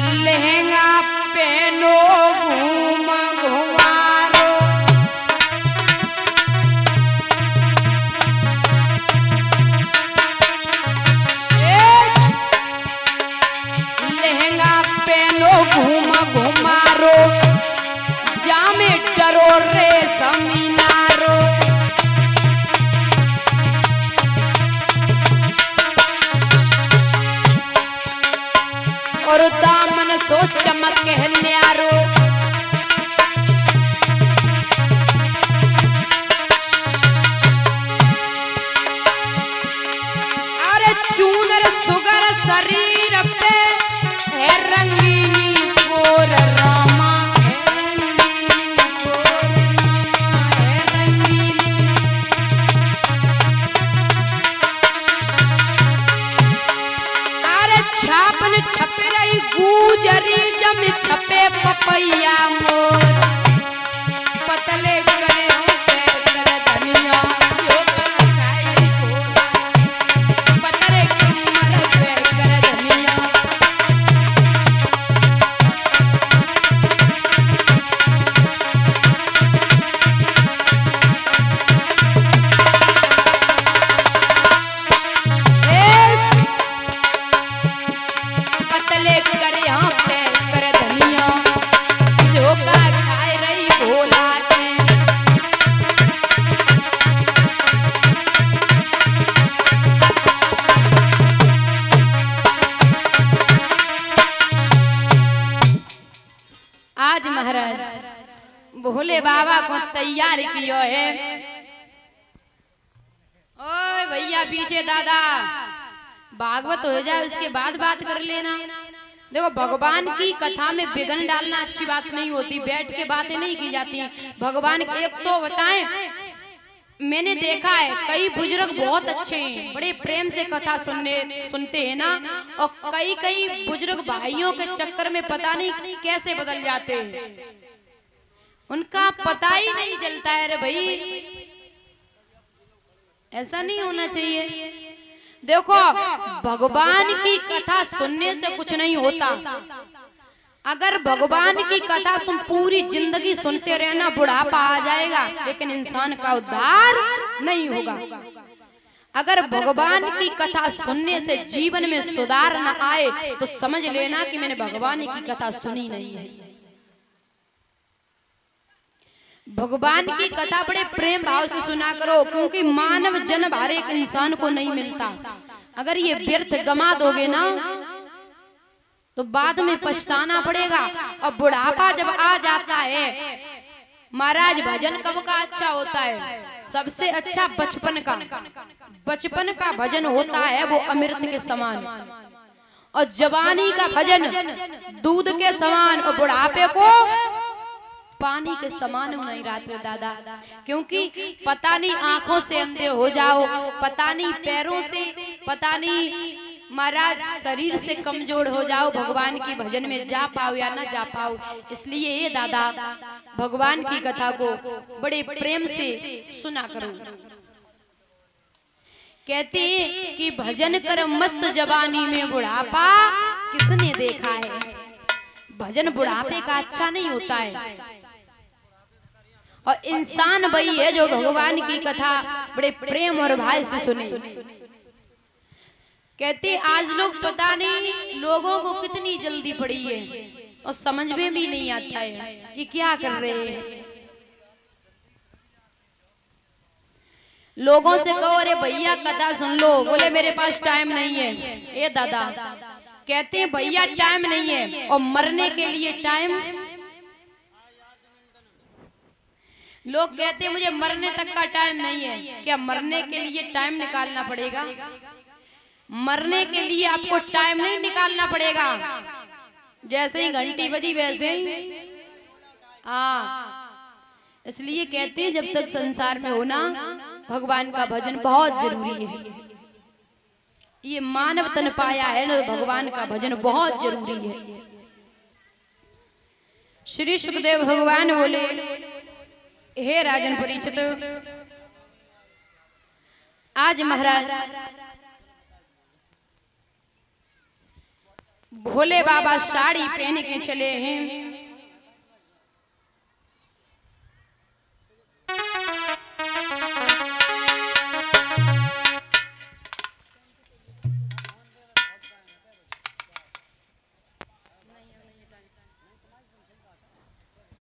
लहंगा पहनो घूम घुमारो, लहंगा पहनो घूम घुमारो, जामे डरो रे समीनारो। और दामन सो चमक न्यारो, अरे चूनर सुगर शरीर पे है रंगीनी गोर रामा, है रंगीनी गोर रामा, है रंगीनी। अरे छापन छप रही गुजरी जम छपे पपैया मोर, पतले करे कर धनिया यो खाई गोरा, पतले कमर पे कर धनिया। पतले कर यहाँ पे कर धनिया, झोंका खाए रही भोला के। आज महाराज भोले बाबा को तैयार किया है। ओए भैया पीछे दादा, भागवत हो जाए उसके बाद बात कर लेना। देखो भगवान की कथा में विघ्न डालना अच्छी बात नहीं होती, बैठ के बातें नहीं की जाती। भगवान एक तो बताएं, मैंने देखा है कई बुजुर्ग बहुत अच्छे हैं, बड़े प्रेम से कथा सुनते हैं ना, और कई कई बुजुर्ग भाइयों के चक्कर में पता नहीं कैसे बदल जाते हैं, उनका पता ही नहीं चलता है। रे भाई ऐसा नहीं होना चाहिए। देखो भगवान की कथा सुनने से कुछ नहीं होता। अगर भगवान की कथा तुम पूरी जिंदगी सुनते रहना, बुढ़ापा आ जाएगा लेकिन इंसान का उद्धार नहीं होगा। अगर भगवान की कथा सुनने से जीवन में सुधार न आए तो समझ लेना कि मैंने भगवान की कथा सुनी नहीं है। भगवान की कथा बड़े प्रेम भाव से सुना करो, क्योंकि मानव जन्म हर एक इंसान को नहीं मिलता। अगर ये व्यर्थ गमा दोगे ना तो बाद में पछताना पड़ेगा। और बुढ़ापा जब आ जाता है महाराज, भजन कब का अच्छा होता है? सबसे अच्छा बचपन का भजन होता है, वो अमृत के समान। और जवानी का भजन दूध के समान, और बुढ़ापे को पानी के समान हो नहीं रात में दादा। क्योंकि पता नहीं आंखों से अंधे हो जाओ, पता नहीं पैरों से, पता नहीं महाराज शरीर से कमजोर हो जाओ, भगवान की भजन में जा पाओ या ना जा पाओ। इसलिए ये दादा भगवान की कथा को बड़े प्रेम से सुना करो। कहते हैं कि भजन कर मस्त जवानी में बुढ़ापा किसने देखा है। भजन बुढ़ापे का अच्छा नहीं होता है। और इंसान वही है जो भगवान की कथा बड़े प्रेम और भाव से सुने। कहते आज लोग पता नहीं लोगों को कितनी जल्दी पड़ी है और समझ में भी नहीं आता है कि क्या कर रहे हैं। लोगों से कहो अरे भैया कथा सुन लो, बोले मेरे पास टाइम नहीं है। ये दादा कहते हैं भैया टाइम नहीं है, और मरने के लिए टाइम। लोग कहते हैं मुझे मरने तक का टाइम नहीं है। क्या मरने के लिए टाइम निकालना पड़ेगा? मरने के लिए आपको टाइम नहीं निकालना पड़ेगा। जैसे ही घंटी बजी वैसे ही इसलिए कहते हैं जब तक संसार में हो ना, भगवान का भजन बहुत जरूरी है। ये मानव तन पाया है ना, भगवान का भजन बहुत जरूरी है। श्री सुखदेव भगवान बोले, हे राजन परीक्षित, आज महाराज भोले बाबा साड़ी पहन के चले हैं